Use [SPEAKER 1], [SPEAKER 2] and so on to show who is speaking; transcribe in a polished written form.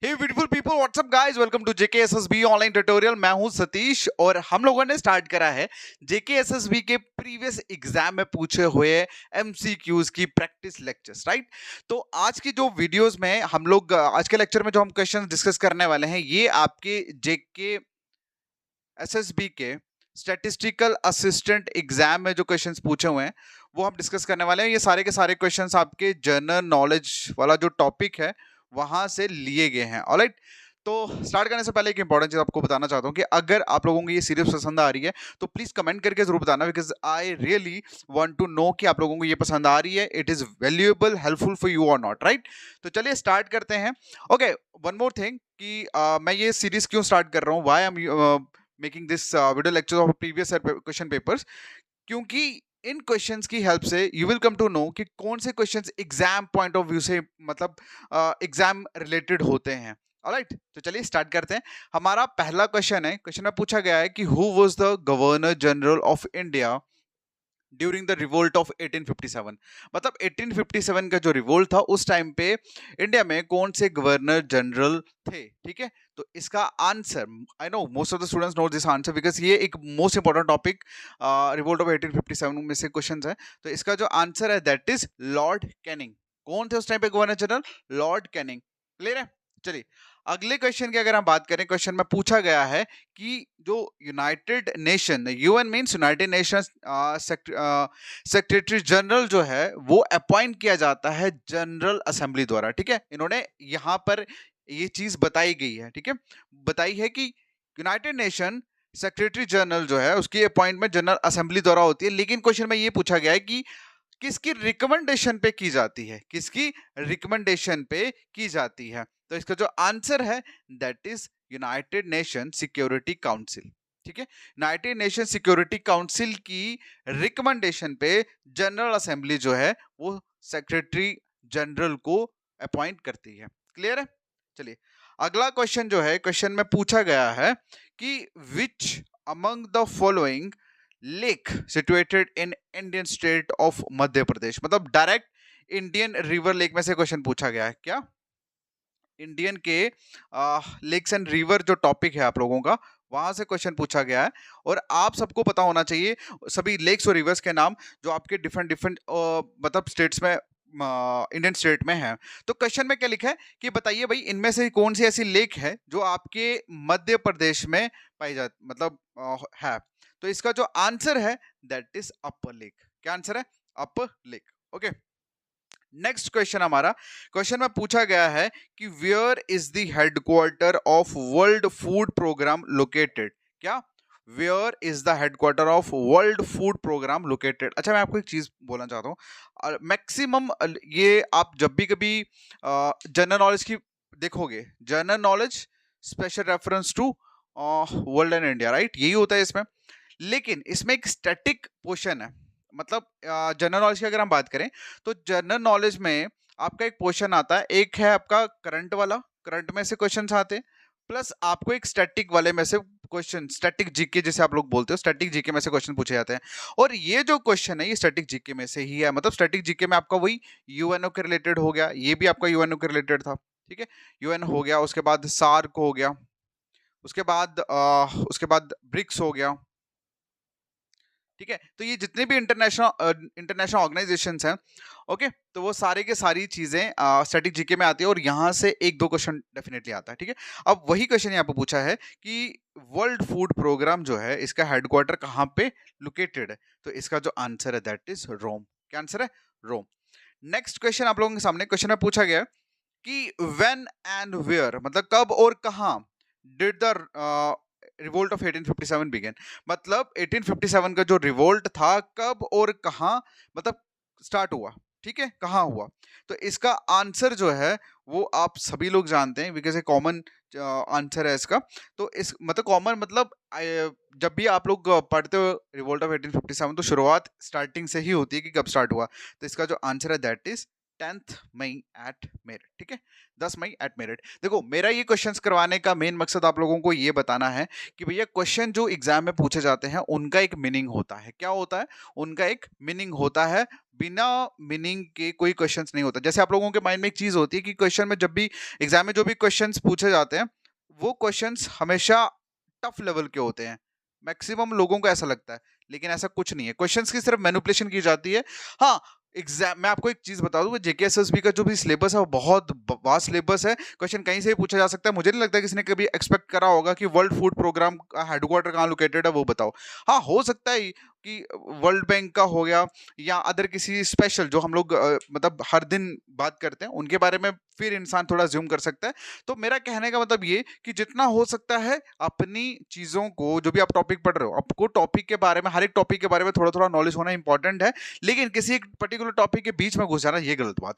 [SPEAKER 1] Hey beautiful people, what's up guys, welcome to JKSSB online tutorial. मैं हूं सतीश और हम लोगों ने स्टार्ट करा है जेकेएसएसबी के प्रीवियस एग्जाम में पूछे हुए एमसीक्यूज की प्रैक्टिस लेक्चर्स, राइट। तो आज की जो वीडियोस में हम लोग आज के लेक्चर में जो हम क्वेश्चंस डिस्कस करने वाले हैं, ये आपके जेके एसएसबी के स्टैटिस्टिकल असिस्टेंट एग्जाम में जो क्वेश्चंस पूछे हुए हैं वो हम डिस्कस करने वाले हैं। ये सारे के सारे क्वेश्चंस आपके जनरल नॉलेज वाला जो टॉपिक है वहां से लिए गए हैं। ऑलराइट, तो स्टार्ट करने से पहले एक इंपॉर्टेंट चीज आपको बताना चाहता हूँ कि अगर आप लोगों को ये सीरीज पसंद आ रही है तो प्लीज कमेंट करके जरूर बताना, because I really want to know कि आप लोगों को ये पसंद आ रही है, it is valuable, helpful for you और नॉट, राइट। तो चलिए स्टार्ट करते हैं। ओके, वन मोर थिंग कि मैं ये सीरीज क्यों स्टार्ट कर रहा हूँ, why I am making this video lecture of previous question papers, क्योंकि इन क्वेश्चंस की हेल्प से you will come to know कि कौन से questions exam point of view से मतलब एग्जाम रिलेटेड होते हैं। ऑलराइट, तो चलिए स्टार्ट करते हैं। हमारा पहला क्वेश्चन है, क्वेश्चन में पूछा गया है कि who was the governor general of India during the revolt of 1857। मतलब 1857 का जो रिवोल्ट था उस टाइम पे इंडिया में कौन से गवर्नर जनरल थे, ठीक है। तो इसका answer, I know most of the students know this answer because ये एक most important topic revolt of 1857 में से क्वेश्चन है। तो इसका जो आंसर है दैट इज लॉर्ड कैनिंग। कौन थे उस टाइम पे governor general? Lord Canning. Clear है? चलिए अगले क्वेश्चन की अगर हम बात करें, क्वेश्चन में पूछा गया है कि जो United nation, UN means United nation secretary general जो है वो अपॉइंट किया जाता है जनरल असेंबली द्वारा, ठीक है। इन्होंने यहां पर ये चीज बताई गई है, ठीक है, बताई है कि यूनाइटेड नेशन सेक्रेटरी जनरल जो है उसकी अपॉइंटमेंट जनरल असेंबली द्वारा होती है। लेकिन क्वेश्चन में ये पूछा गया है कि किसकी रिकमेंडेशन पे की जाती है, किसकी रिकमेंडेशन पे की जाती है। तो इसका जो आंसर है that is United nation security council, ठीक है। यूनाइटेड नेशन सिक्योरिटी काउंसिल की रिकमेंडेशन पे जनरल असेंबली जो है वो सेक्रेटरी जनरल को अपॉइंट करती है। क्लियर है? चलिए अगला क्वेश्चन जो है, क्वेश्चन में पूछा गया है कि which among the following lake situated in Indian state of Madhya Pradesh. मतलब डायरेक्ट इंडियन रिवर लेक में से क्वेश्चन पूछा गया है। क्या इंडियन के लेक्स एंड रिवर जो टॉपिक है आप लोगों का, वहां से क्वेश्चन पूछा गया है। और आप सबको पता होना चाहिए सभी लेक्स और रिवर्स के नाम जो आपके डिफरेंट डिफरेंट मतलब स्टेट्स में, इंडियन स्टेट में है। तो क्वेश्चन में क्या लिखा है कि बताइए भाई इनमें से कौन सी ऐसी लेक है जो आपके मध्य प्रदेश में पाई जाती, मतलब है। तो इसका जो आंसर है दैट इज अपर लेक। क्या आंसर है? Upper lake. Okay, next question हमारा, क्वेश्चन में पूछा गया है कि where is the headquarter of World Food Programme located. क्या where is the headquarter of World Food Programme located? अच्छा, मैं आपको एक चीज बोलना चाहता हूँ, मैक्सिमम ये आप जब भी कभी जनरल नॉलेज की देखोगे, general knowledge special reference to world and India, right, यही होता है इसमें। लेकिन इसमें एक स्टैटिक पोर्शन है। मतलब जनरल नॉलेज की अगर हम बात करें तो जनरल नॉलेज में आपका एक पोर्शन आता है, एक है आपका करंट वाला, करंट में से क्वेश्चंस आते हैं, प्लस आपको एक स्टैटिक वाले में से क्वेश्चन, स्टैटिक जीके जिसे आप लोग बोलते हो, स्टैटिक जीके में से क्वेश्चन पूछे जाते हैं। और ये जो क्वेश्चन है ये स्टैटिक जीके में से ही है। मतलब स्टैटिक जीके में आपका वही यूएनओ के रिलेटेड हो गया, ये भी आपका यूएनओ के रिलेटेड था, ठीक है। यूएन हो गया, उसके बाद सार्क हो गया, उसके बाद ब्रिक्स हो गया, ठीक है। तो ये जितने भी इंटरनेशनल ऑर्गेनाइजेशंस हैं, ओके, तो वो सारे के सारी चीजें स्टैटिक जीके में आती है और यहाँ से एक दो क्वेश्चन डेफिनेटली आता है, ठीक है। अब वही क्वेश्चन यहाँ पे पूछा है कि वर्ल्ड फूड प्रोग्राम जो है इसका हेडक्वार्टर कहाँ पे लोकेटेड है। तो इसका जो आंसर है दैट इज रोम। क्या आंसर है? रोम। नेक्स्ट क्वेश्चन आप लोगों के सामने, क्वेश्चन में पूछा गया कि व्हेन एंड वेयर, मतलब कब और कहाँ did the revolt of 1857 began. मतलब 1857 का जो रिवोल्ट था कब और कहाँ मतलब स्टार्ट हुआ, ठीक है, कहाँ हुआ। तो इसका आंसर जो है वो आप सभी लोग जानते हैं बिकॉज ए कॉमन आंसर है इसका। तो इस मतलब कॉमन मतलब जब भी आप लोग पढ़ते हो रिवोल्ट ऑफ 1857 तो शुरुआत स्टार्टिंग से ही होती है कि कब स्टार्ट हुआ। तो इसका जो आंसर है that is 10th May at Meerut, ठीक है, 10 मई एट मेरिट। देखो मेरा ये क्वेश्चंस करवाने का मेन मकसद आप लोगों को ये बताना है कि भैया क्वेश्चन जो एग्जाम में पूछे जाते हैं उनका एक मीनिंग होता है। क्या होता है? उनका एक मीनिंग होता है। बिना मीनिंग के कोई क्वेश्चंस नहीं होता। जैसे आप लोगों के माइंड में एक चीज होती है कि क्वेश्चन में जब भी एग्जाम में जो भी क्वेश्चंस पूछे जाते हैं वो क्वेश्चंस हमेशा टफ लेवल के होते हैं। मैक्सिमम लोगों को ऐसा लगता है, लेकिन ऐसा कुछ नहीं है। क्वेश्चंस की सिर्फ मैनिपुलेशन की जाती है। हाँ, एग्जाम मैं आपको एक चीज बता दूं, जेकेएसएसबी का जो भी सिलेबस है वो बहुत वास्ट सिलेबस है। क्वेश्चन कहीं से भी पूछा जा सकता है। मुझे नहीं लगता किसी ने कभी एक्सपेक्ट करा होगा कि वर्ल्ड फूड प्रोग्राम का हेडक्वार्टर कहाँ लोकेटेड है वो बताओ। हाँ, हो सकता है कि वर्ल्ड बैंक का हो गया या अदर किसी स्पेशल जो हम लोग मतलब हर दिन बात करते हैं उनके बारे में फिर इंसान थोड़ा ज्यूम कर सकता है। तो मेरा कहने का मतलब ये कि जितना हो सकता है अपनी चीजों को, जो भी आप टॉपिक पढ़ रहे हो, आपको टॉपिक के बारे में, हर एक टॉपिक के बारे में थोड़ा थोड़ा नॉलेज होना इंपॉर्टेंट है। लेकिन किसी एक पर्टिकुलर टॉपिक के बीच में घुस जाना ये गलत बात है।